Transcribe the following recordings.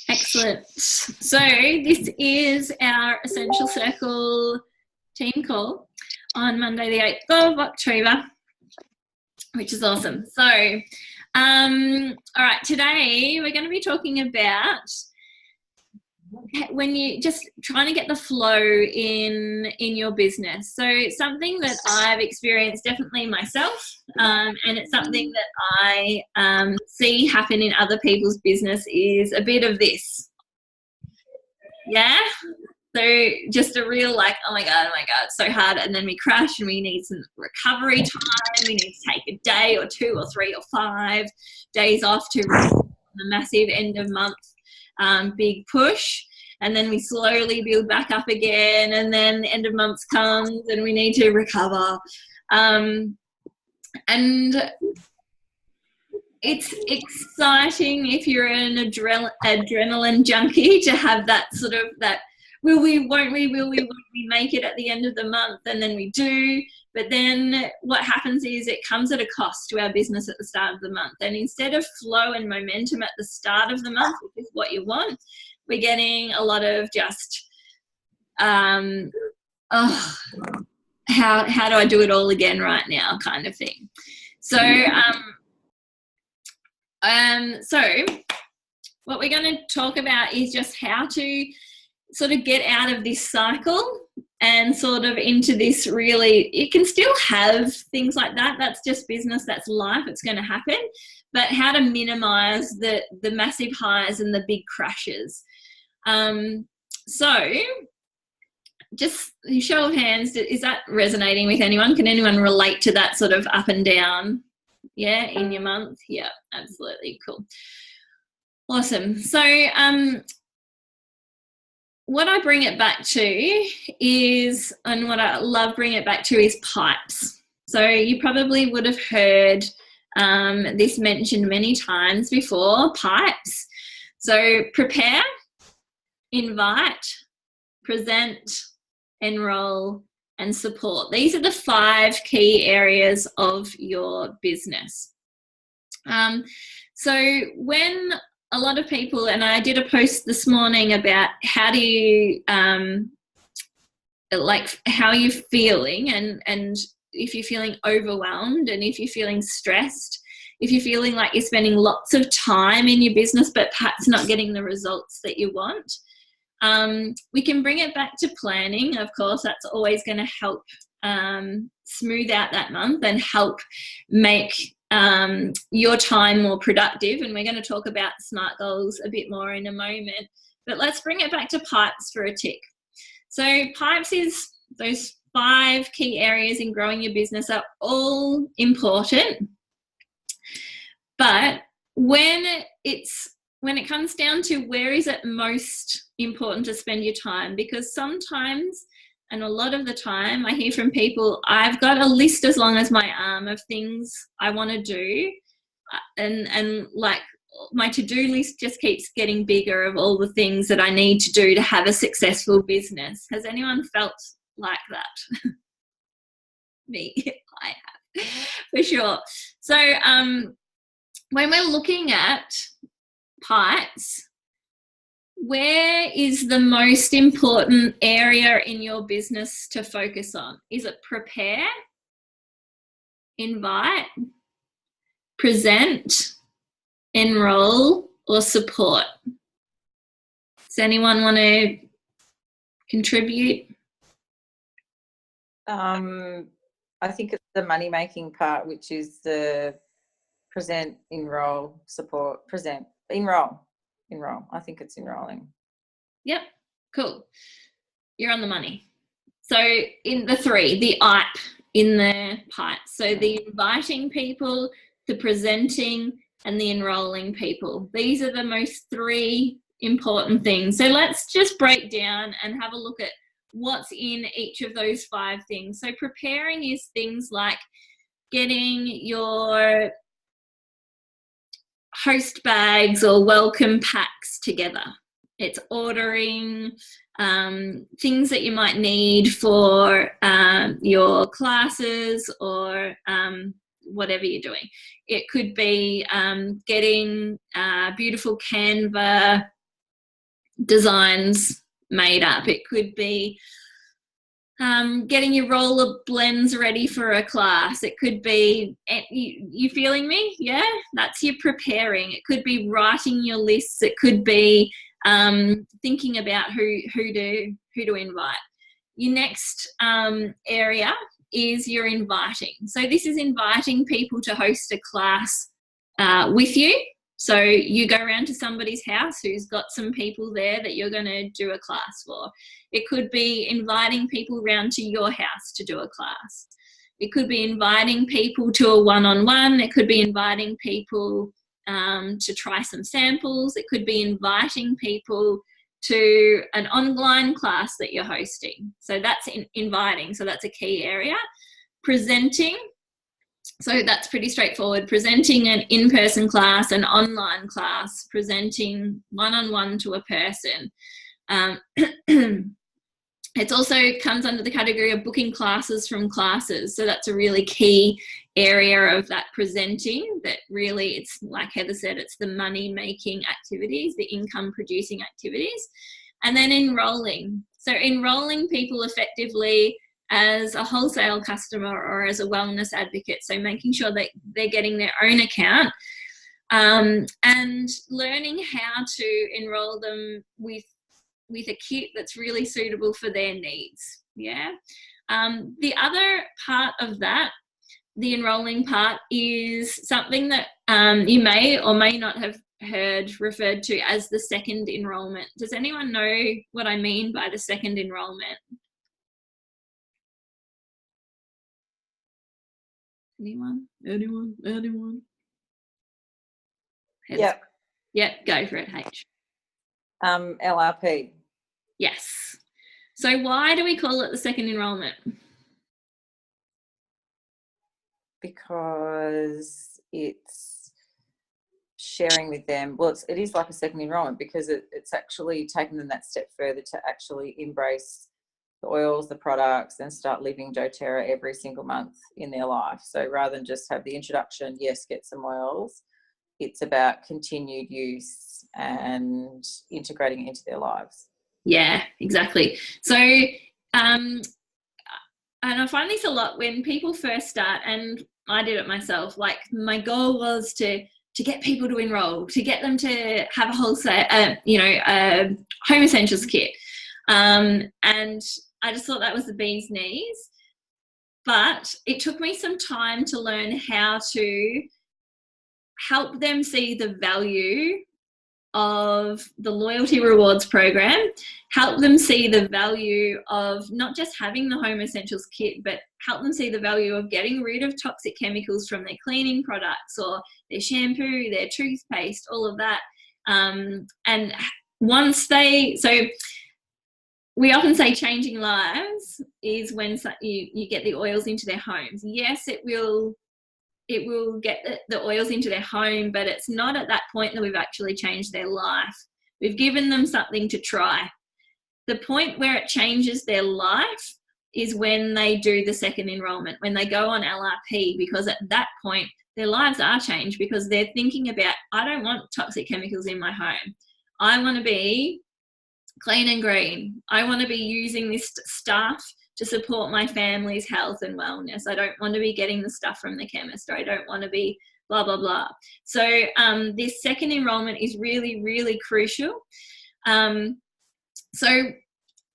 Excellent. So this is our Essential Circle team call on Monday the 8th of October, which is awesome. So, all right, today we're going to be talking about when you just trying to get the flow in your business. So something that I've experienced definitely myself, and it's something that I see happen in other people's business is a bit of this. Yeah. So just a real like, oh my God, it's so hard. And then we crash and we need some recovery time. We need to take a day or 2 or 3 or 5 days off to rest on the massive end of month big push. And then we slowly build back up again. And then the end of months comes and we need to recover. And it's exciting if you're an adrenaline junkie to have that sort of that will we, won't we make it at the end of the month, and then we do. But then what happens is it comes at a cost to our business at the start of the month. And instead of flow and momentum at the start of the month, which is what you want, we're getting a lot of just, how do I do it all again right now kind of thing. So, so what we're going to talk about is just how to sort of get out of this cycle and sort of into this really, you can still have things like that. That's just business, that's life, it's going to happen. But how to minimize the massive highs and the big crashes. So just show of hands, is that resonating with anyone? Can anyone relate to that sort of up and down? Yeah, in your month? Yeah, absolutely. Cool. Awesome. So what I bring it back to is, and what I love bringing it back to is pipes. So you probably would have heard this mentioned many times before, pipes. So prepare, invite, present, enroll, and support. These are the 5 key areas of your business. So when a lot of people, and I did a post this morning about how do you, like how you're feeling, and if you're feeling overwhelmed, and if you're feeling stressed, if you're feeling like you're spending lots of time in your business but perhaps not getting the results that you want, we can bring it back to planning. Of course, that's always going to help smooth out that month and help make your time more productive. And we're going to talk about SMART goals a bit more in a moment. But let's bring it back to pipes for a tick. So pipes is those 5 key areas in growing your business are all important. But when it comes down to where is it most important to spend your time, because sometimes, and a lot of the time, I hear from people, I've got a list as long as my arm of things I want to do, and like my to-do list just keeps getting bigger of all the things that I need to do to have a successful business. Has anyone felt like that? Me, I have, for sure. So when we're looking at pipes, where is the most important area in your business to focus on? Is it prepare, invite, present, enroll, or support? Does anyone want to contribute? I think it's the money making part, which is the present, enroll, support, present, enroll. I think it's enrolling. Yep, cool. You're on the money. So in the 3, the IPE in the pipe. So the inviting people, the presenting, and the enrolling people. These are the most 3 important things. So let's just break down and have a look at what's in each of those 5 things. So preparing is things like getting your host bags or welcome packs together. It's ordering things that you might need for your classes, or whatever you're doing. It could be getting beautiful Canva designs made up. It could be getting your roller blends ready for a class. It could be, you feeling me? Yeah, that's your preparing. It could be writing your lists. It could be thinking about who to invite. Your next area is your inviting. So this is inviting people to host a class with you. So you go around to somebody's house who's got some people there that you're going to do a class for. It could be inviting people around to your house to do a class. It could be inviting people to a one-on-one. It could be inviting people to try some samples. It could be inviting people to an online class that you're hosting. So that's inviting. So that's a key area. Presenting. So that's pretty straightforward. Presenting an in-person class, an online class, presenting one-on-one to a person. It also comes under the category of booking classes from classes. So that's a really key area of that presenting, that really, it's like Heather said, it's the money-making activities, the income-producing activities. And then enrolling. So enrolling people effectively as a wholesale customer or as a wellness advocate. So making sure that they're getting their own account and learning how to enroll them with a kit that's really suitable for their needs. Yeah. The other part of that, the enrolling part, is something that you may or may not have heard referred to as the second enrolment. Does anyone know what I mean by the second enrolment? Anyone? Yep. Yep, go for it, H. LRP. Yes. So why do we call it the second enrolment? Because it's sharing with them. Well, it is like a second enrolment because it's actually taking them that step further to actually embrace the oils, the products, and start living doTERRA every single month in their life. So rather than just have the introduction, yes, get some oils, it's about continued use and integrating it into their lives. Yeah, exactly. So, and I find this a lot when people first start, and I did it myself. Like, my goal was to get people to enroll, to get them to have a wholesale, a home essentials kit. And I just thought that was the bee's knees. But it took me some time to learn how to help them see the value of the loyalty rewards program, help them see the value of not just having the home essentials kit, but help them see the value of getting rid of toxic chemicals from their cleaning products or their shampoo, their toothpaste, all of that. And once so we often say changing lives is when you get the oils into their homes. Yes, it will get the oils into their home, but it's not at that point that we've actually changed their life. We've given them something to try. The point where it changes their life is when they do the second enrolment, when they go on LRP, because at that point, their lives are changed because they're thinking about, I don't want toxic chemicals in my home. I want to be clean and green. I want to be using this stuff to support my family's health and wellness. I don't want to be getting the stuff from the chemist, or I don't want to be blah, blah, blah. So this second enrolment is really, really crucial. And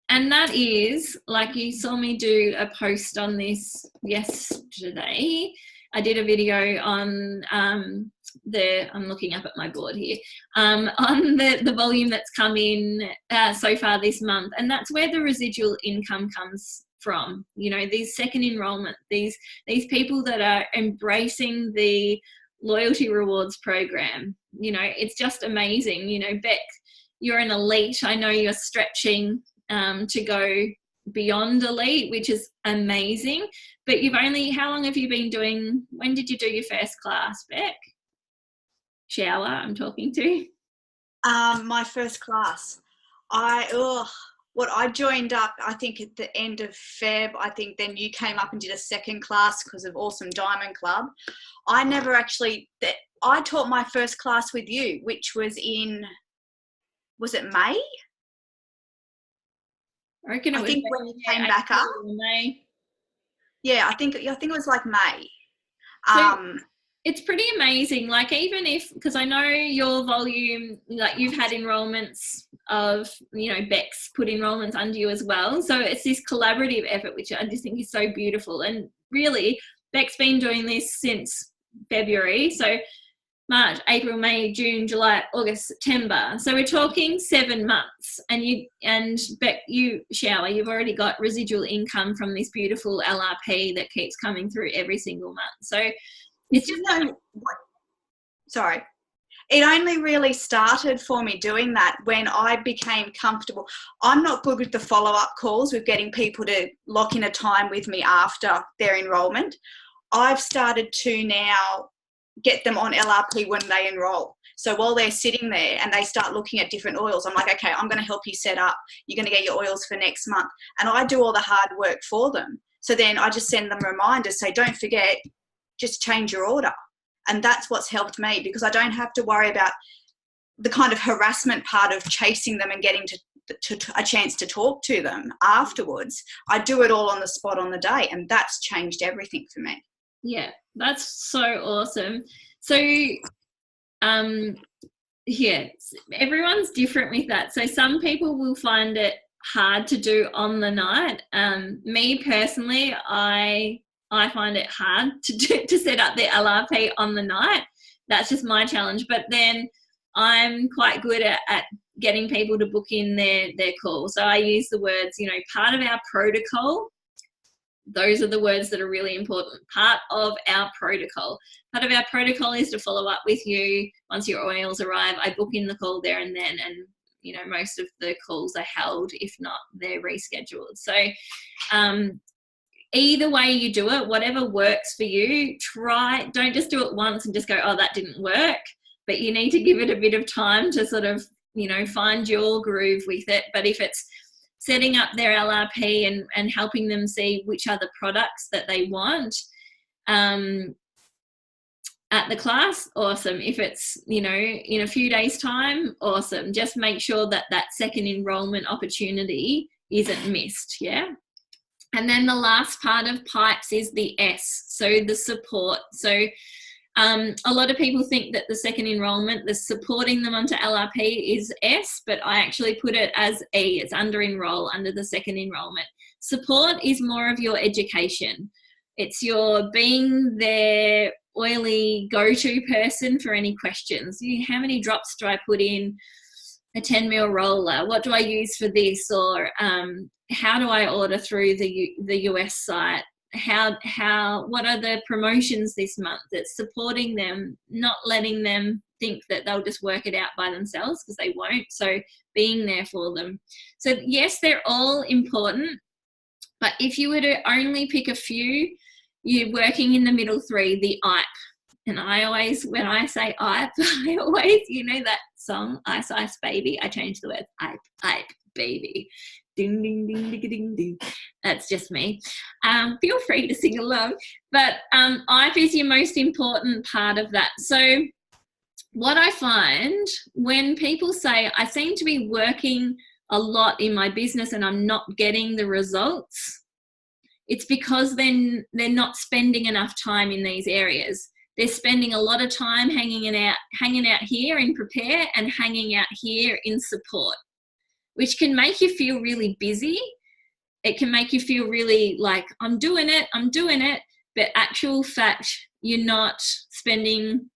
that is, like, you saw me do a post on this yesterday. I did a video on I'm looking up at my board here, on the volume that's come in so far this month. And that's where the residual income comes from. You know, these second enrolment, these people that are embracing the loyalty rewards program. You know, it's just amazing. You know, Beck, you're an elite. I know you're stretching to go beyond elite, which is amazing. But how long have you been doing, when did you do your first class, Beck? Shower, I'm talking to. My first class. what I joined up, I think at the end of Feb, I think then you came up and did a second class because of Awesome Diamond Club. I never actually, I taught my first class with you, which was in, was it May? I reckon I think when you came back up. May. Yeah, I think it was like May. So it's pretty amazing. Like, even if, because I know your volume, like you've had enrolments of, you know, Beck's put enrolments under you as well. So it's this collaborative effort, which I just think is so beautiful. And really, Beck's been doing this since February. So March, April, May, June, July, August, September. So we're talking 7 months. And Beck, you've already got residual income from this beautiful LRP that keeps coming through every single month. So it's just sorry. It only really started for me doing that when I became comfortable. I'm not good with the follow-up calls, with getting people to lock in a time with me after their enrolment. I've started to now get them on LRP when they enroll. So while they're sitting there and they start looking at different oils, I'm like, okay, I'm going to help you set up. You're going to get your oils for next month. And I do all the hard work for them. So then I just send them reminders, say, don't forget, just change your order. And that's what's helped me, because I don't have to worry about the kind of harassment part of chasing them and getting to a chance to talk to them afterwards. I do it all on the spot on the day, and that's changed everything for me. Yeah, that's so awesome. So yeah, everyone's different with that. So some people will find it hard to do on the night. Me personally, I find it hard to set up the LRP on the night. That's just my challenge. But then I'm quite good at getting people to book in their call. So I use the words, you know, part of our protocol. Those are the words that are really important. Part of our protocol. Part of our protocol is to follow up with you once your oils arrive. I book in the call there and then, and you know, most of the calls are held. If not, they're rescheduled. So either way you do it, whatever works for you, don't just do it once and just go, oh, that didn't work. But you need to give it a bit of time to sort of, you know, find your groove with it. But if it's setting up their LRP and helping them see which are the products that they want at the class, awesome. If it's, you know, in a few days' time, awesome. Just make sure that that second enrollment opportunity isn't missed, yeah? And then the last part of pipes is the S, so the support. So a lot of people think that the second enrolment, the supporting them onto LRP is S, but I actually put it as E. It's under enroll, under the second enrolment. Support is more of your education. It's your being their oily go-to person for any questions. How many drops do I put in a 10 ml roller? What do I use for this? Or how do I order through the US site? What are the promotions this month? That's supporting them, not letting them think that they'll just work it out by themselves, because they won't. So being there for them. So yes, they're all important, but if you were to only pick a few, you're working in the middle three, the IPE. And I always, when I say IPE, I always, you know that song, Ice Ice Baby? I change the words, IPE, IPE, baby. Ding, ding, ding, ding, ding, ding. That's just me. Feel free to sing along. But IPE is your most important part of that. So what I find when people say, I seem to be working a lot in my business and I'm not getting the results, it's because then they're not spending enough time in these areas. They're spending a lot of time hanging out here in prepare and hanging out here in support, which can make you feel really busy. It can make you feel really like, I'm doing it, but actual fact, you're not spending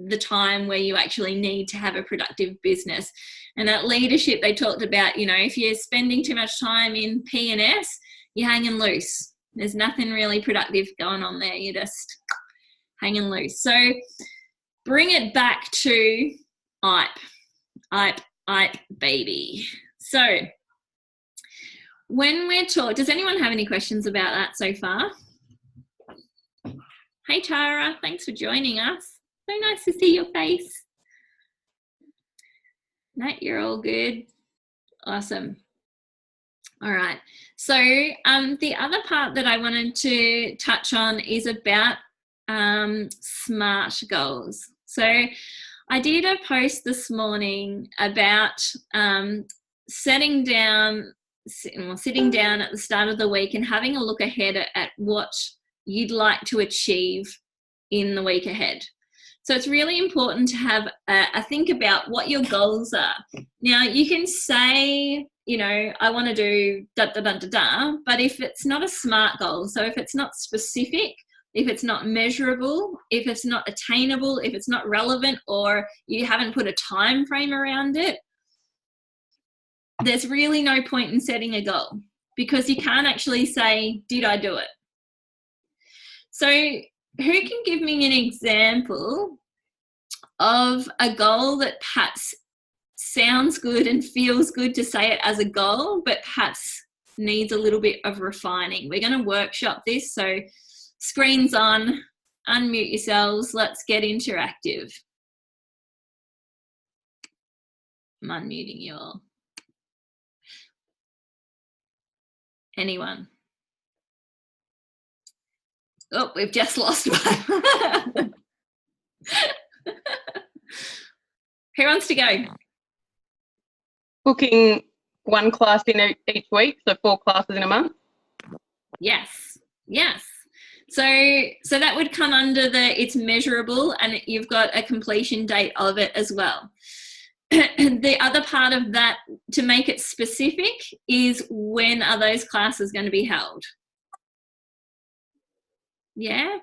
the time where you actually need to have a productive business. And at leadership, they talked about, you know, if you're spending too much time in P and S, you're hanging loose. There's nothing really productive going on there. You're just hanging loose. So bring it back to IPE, baby. So when we're taught, does anyone have any questions about that so far? Hey Tara, thanks for joining us. So nice to see your face. No, you're all good. Awesome. All right. So the other part that I wanted to touch on is about SMART goals. So I did a post this morning about sitting down at the start of the week and having a look ahead at what you'd like to achieve in the week ahead. So it's really important to have a think about what your goals are. Now, you can say, you know, I want to do da da da da da, but if it's not a SMART goal, so if it's not specific, if it's not measurable, if it's not attainable, if it's not relevant, or you haven't put a time frame around it, there's really no point in setting a goal, because you can't actually say, did I do it? So who can give me an example of a goal that perhaps sounds good and feels good to say it as a goal, but perhaps needs a little bit of refining? We're going to workshop this, so screens on, unmute yourselves, let's get interactive. I'm unmuting you all. Anyone? Oh, we've just lost one. Who wants to go? Booking one class in each week, so 4 classes in a month. Yes, yes. So that would come under it's measurable, and you've got a completion date of it as well. The other part of that, to make it specific, is when are those classes going to be held? Yeah.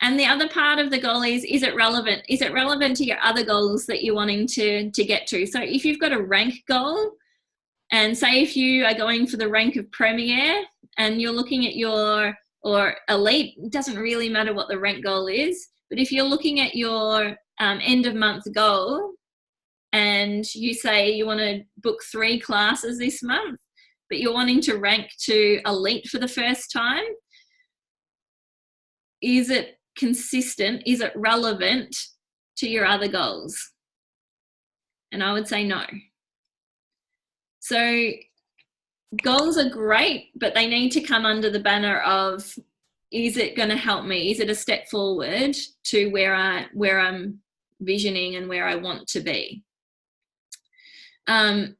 And the other part of the goal is it relevant? Is it relevant to your other goals that you're wanting to get to? So if you've got a rank goal, and say if you are going for the rank of Premier and you're looking at or Elite, it doesn't really matter what the rank goal is, but if you're looking at your end of month goal and you say you want to book 3 classes this month, but you're wanting to rank to Elite for the first time, is it consistent? Is it relevant to your other goals? And I would say no. So goals are great, but they need to come under the banner of, is it going to help me? Is it a step forward to where I'm visioning and where I want to be? Does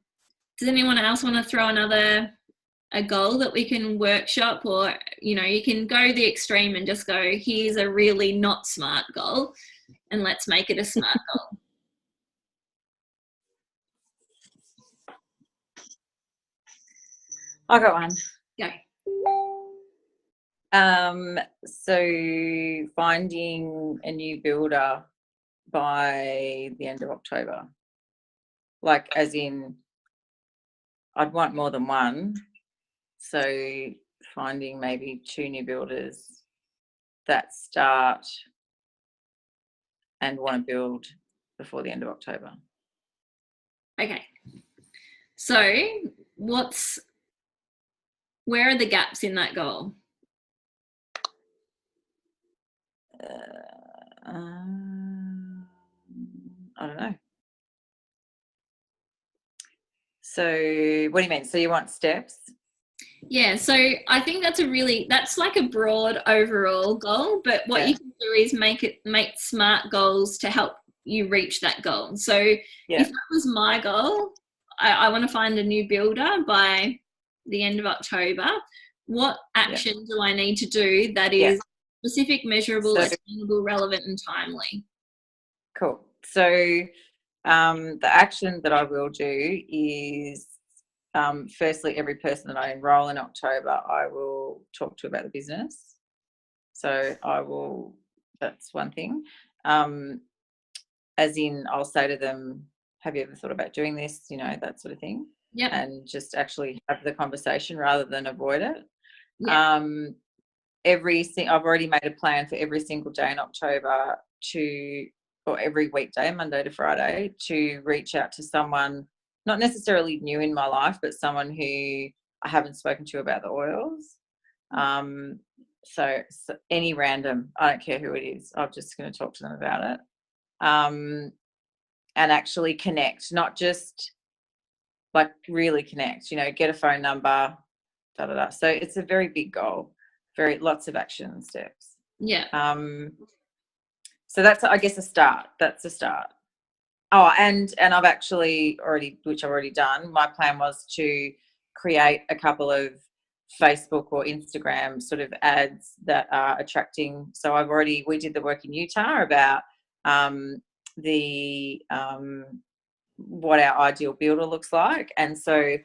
anyone else want to throw a goal that we can workshop? Or, you know, you can go the extreme and just go, here's a really not SMART goal and let's make it a SMART goal. I got one. Go. So finding a new builder by the end of October. Like, as in, I'd want more than one. So finding maybe 2 new builders that start and want to build before the end of October. Okay. So where are the gaps in that goal? I don't know. So what do you mean? So you want steps? Yeah, so I think that's like a broad overall goal, but what you can do is make SMART goals to help you reach that goal. So if that was my goal, I want to find a new builder by the end of October. What action do I need to do that is specific, measurable, attainable, relevant, and timely? Cool. So the action that I will do is, firstly, every person that I enroll in October, I will talk to about the business. So that's one thing. As in, I'll say to them, have you ever thought about doing this? You know, that sort of thing. Yep. And just actually have the conversation rather than avoid it. Yep. I've already made a plan for every single day in October or every weekday, Monday to Friday, to reach out to someone, not necessarily new in my life, but someone who I haven't spoken to about the oils. So any random, I don't care who it is, I'm just going to talk to them about it. And actually connect, not just like really connect, you know, get a phone number, da da da. So it's a very big goal, lots of action steps. Yeah. So that's, I guess, a start. That's a start. Oh, and I've actually which I've already done. My plan was to create a couple of Facebook or Instagram sort of ads that are attracting. So we did the work in Utah about what our ideal builder looks like, and so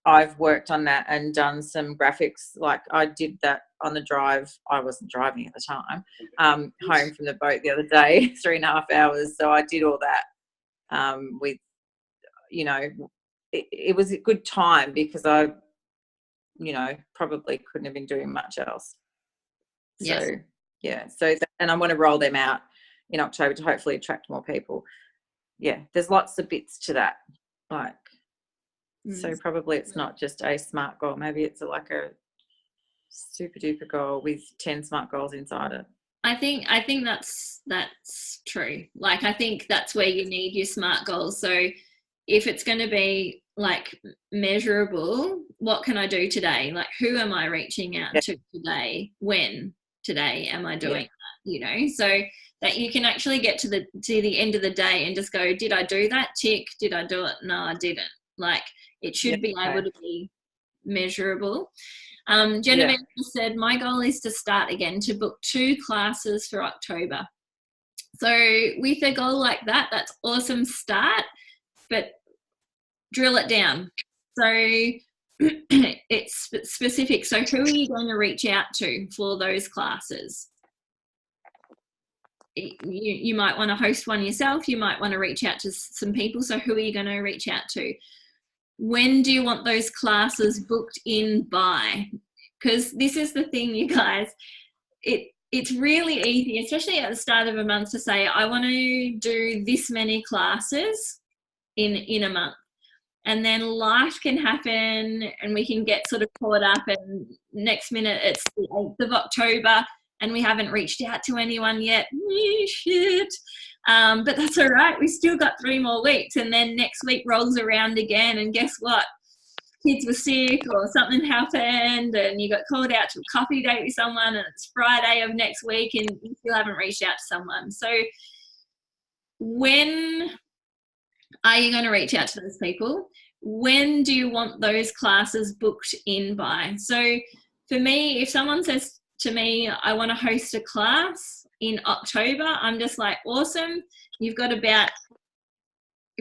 I've worked on that and done some graphics. Like I did that on the drive. I wasn't driving at the time. Home from the boat the other day, 3.5 hours. So I did all that with, you know, it was a good time because I, you know, probably couldn't have been doing much else. Yes. So yeah. And I want to roll them out in October to hopefully attract more people. Yeah, there's lots of bits to that. Like, so probably it's not just a SMART goal. Maybe it's like a super duper goal with 10 SMART goals inside it. I think that's true. Like, I think that's where you need your SMART goals. So if it's going to be like measurable, what can I do today? Like, who am I reaching out to today? When today am I doing that? You know, so that you can actually get to the end of the day and just go, did I do that? Tick. Did I do it? No, I didn't. Like, it should be able to be measurable. Genevieve said, my goal is to start again to book 2 classes for October. So with a goal like that, that's awesome start, but drill it down. So it's specific. So who are you going to reach out to for those classes? You might want to host one yourself. You might want to reach out to some people. So who are you going to reach out to? When do you want those classes booked in by? Because this is the thing, you guys. It's really easy, especially at the start of a month, to say, I want to do this many classes in a month. And then life can happen and we can get sort of caught up, and next minute it's the 8th of October and we haven't reached out to anyone yet. Shit. But that's all right. We still got 3 more weeks, and then next week rolls around again, and guess what? Kids were sick or something happened and you got called out to a coffee date with someone, and it's Friday of next week and you still haven't reached out to someone. So when are you going to reach out to those people? When do you want those classes booked in by? So for me, if someone says to me, I want to host a class in October, I'm just like, awesome. You've got about,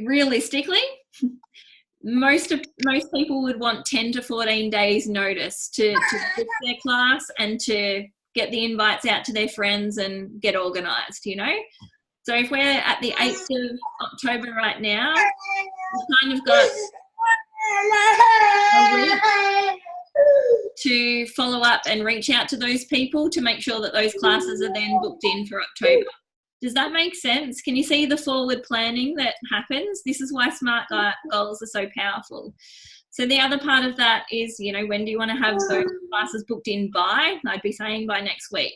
realistically, most people would want 10 to 14 days notice to book their class and to get the invites out to their friends and get organised, you know? So if we're at the 8th of October right now, we've kind of got a week to follow up and reach out to those people to make sure that those classes are then booked in for October. Does that make sense? Can you see the forward planning that happens? This is why SMART goals are so powerful. So the other part of that is, you know, when do you want to have those classes booked in by? I'd be saying by next week.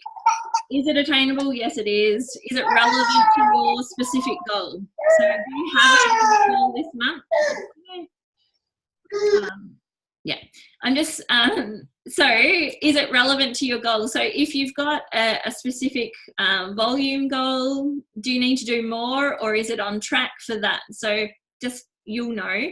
Is it attainable? Yes, it is. Is it relevant to your specific goal? So do you have a goal this month? Yeah, I'm just, so is it relevant to your goal? So if you've got a specific volume goal, do you need to do more, or is it on track for that? So just, you'll know.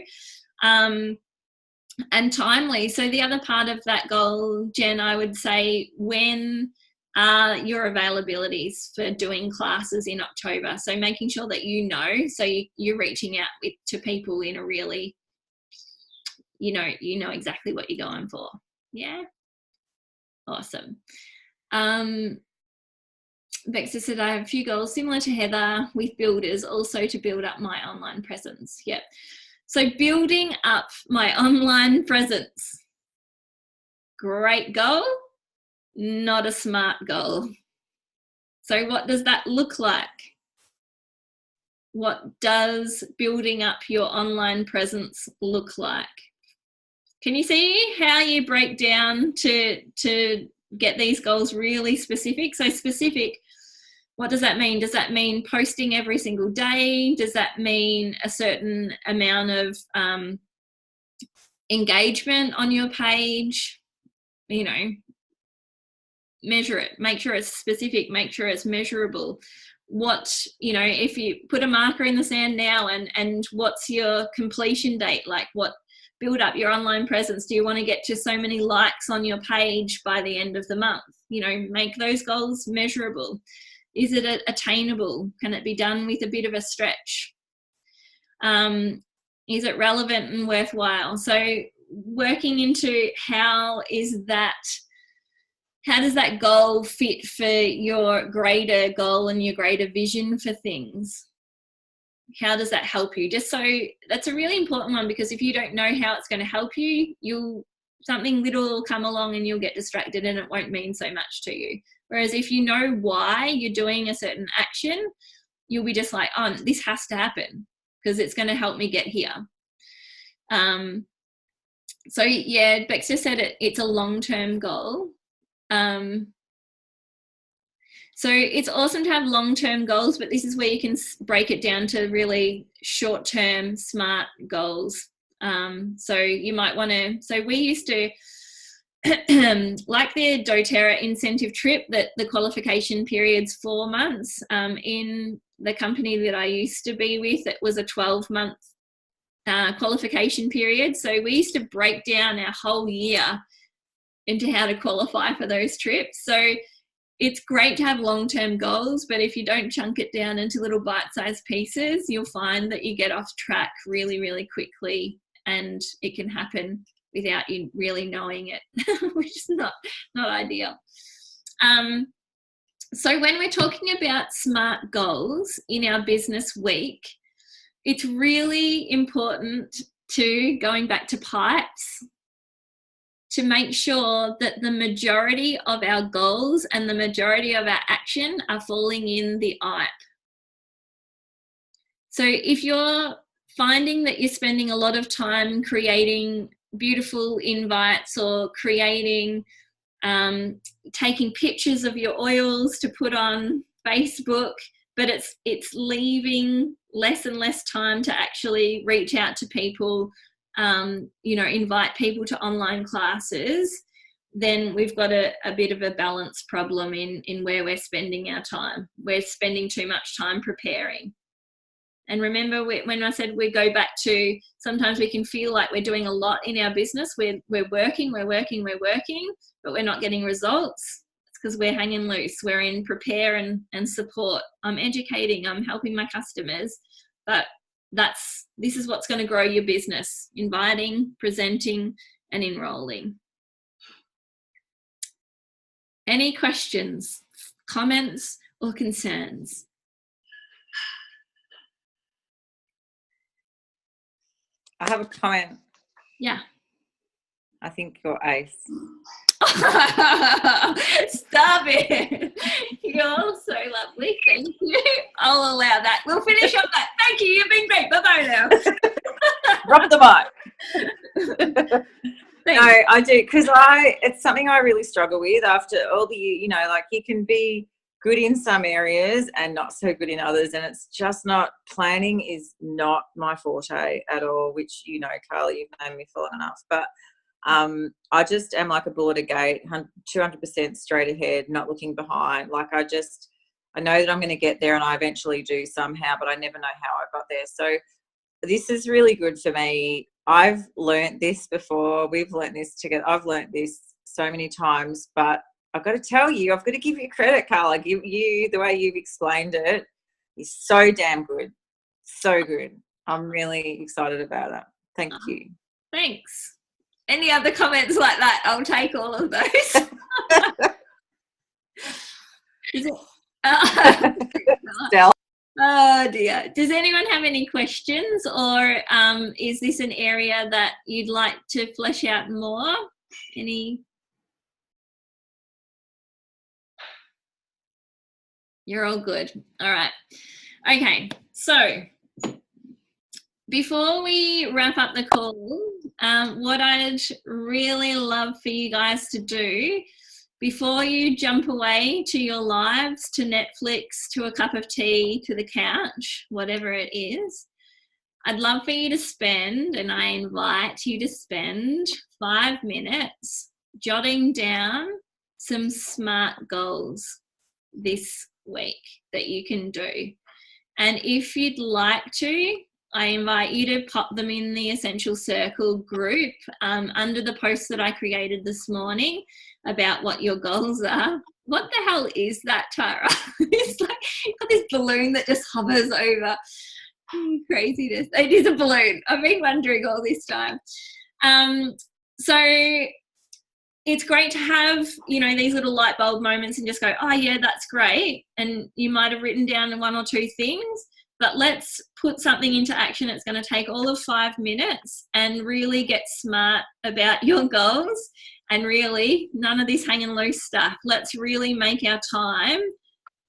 And timely. So the other part of that goal, Jen, I would say, when are your availabilities for doing classes in October? So making sure that you know, so you're reaching out to people in a really, you know exactly what you're going for. Yeah, awesome. Bexa said, I have a few goals similar to Heather with builders, also to build up my online presence. Yep. So building up my online presence, great goal, not a SMART goal. So what does that look like? What does building up your online presence look like? Can you see how you break down to get these goals really specific? So specific, what does that mean? Does that mean posting every single day? Does that mean a certain amount of engagement on your page? you know, measure it, make sure it's specific, make sure it's measurable. What, you know, if you put a marker in the sand now, and what's your completion date? Like, what, build up your online presence. Do you want to get to so many likes on your page by the end of the month? You know, make those goals measurable. Is it attainable? Can it be done with a bit of a stretch? Is it relevant and worthwhile? So working into how does that goal fit for your greater goal and your greater vision for things? How does that help you? Just so, that's a really important one, because if you don't know how it's going to help you, something little will come along and you'll get distracted and it won't mean so much to you. Whereas if you know why you're doing a certain action, you'll be just like, oh, this has to happen because it's going to help me get here. So yeah, Bex just said it's a long-term goal. So it's awesome to have long-term goals, but this is where you can break it down to really short-term SMART goals. So you might want to, so we used to, like the doTERRA incentive trip, that the qualification period's 4 months. In the company that I used to be with, it was a 12-month qualification period. So we used to break down our whole year into how to qualify for those trips. So it's great to have long-term goals, but if you don't chunk it down into little bite-sized pieces, you'll find that you get off track really, really quickly, and it can happen without you really knowing it, which is not ideal. So when we're talking about SMART goals in our business week, it's really important to, going back to pipes, to make sure that the majority of our goals and the majority of our action are falling in the IPE. So if you're finding that you're spending a lot of time creating beautiful invites or creating, taking pictures of your oils to put on Facebook, but it's leaving less and less time to actually reach out to people, you know, invite people to online classes, then we've got a bit of a balance problem in where we're spending our time. We're spending too much time preparing. And remember, when I said we go back to, sometimes we can feel like we're doing a lot in our business. We're working, but we're not getting results. It's because we're hanging loose. We're in prepare and support. I'm educating, I'm helping my customers, but this is what's going to grow your business: inviting, presenting, and enrolling. Any questions, comments, or concerns? I have a comment. Yeah. I think you're ace. Stop it. You're so lovely. Thank you. I'll allow that. We'll finish on that. Thank you. You've been great. Bye-bye now. Drop the mic. No, I do, because it's something I really struggle with after all the, you know, like you can be good in some areas and not so good in others, and it's just not, planning is not my forte at all, which, you know, Carla, you've known me for long enough, but I just am like a bull at a gate, 200% straight ahead, not looking behind. Like I know that I'm going to get there, and I eventually do somehow, but I never know how I got there. So this is really good for me. I've learnt this before. We've learnt this together. I've learnt this so many times, but I've got to tell you, I've got to give you credit, Carla. Give you, the way you've explained it is so damn good. So good. I'm really excited about it. Thank you. Thanks. Any other comments like that? I'll take all of those. Oh dear. Does anyone have any questions, or is this an area that you'd like to flesh out more? Any? You're all good. All right. Okay. So before we wrap up the call, what I'd really love for you guys to do, before you jump away to your lives, to Netflix, to a cup of tea, to the couch, whatever it is, I'd love for you to spend, and I invite you to spend 5 minutes jotting down some SMART goals this week that you can do. And if you'd like to, I invite you to pop them in the Essential Circle group under the post that I created this morning about what your goals are. What the hell is that, Tara? It's like you've got this balloon that just hovers over. Craziness. It is a balloon. I've been wondering all this time. So it's great to have, you know, these little light bulb moments and just go, oh yeah, that's great. And you might have written down 1 or 2 things, but let's put something into action. It's going to take all of 5 minutes and really get smart about your goals and really none of this hanging loose stuff. Let's really make our time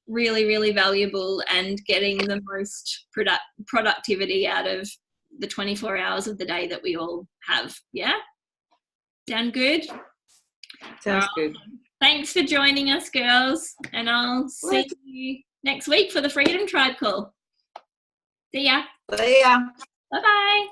really, really valuable and getting the most productivity out of the 24 hours of the day that we all have. Yeah? Sound good? Sounds good. Thanks for joining us, girls. And I'll see you next week for the Freedom Tribe call. See ya. See ya. Bye-bye.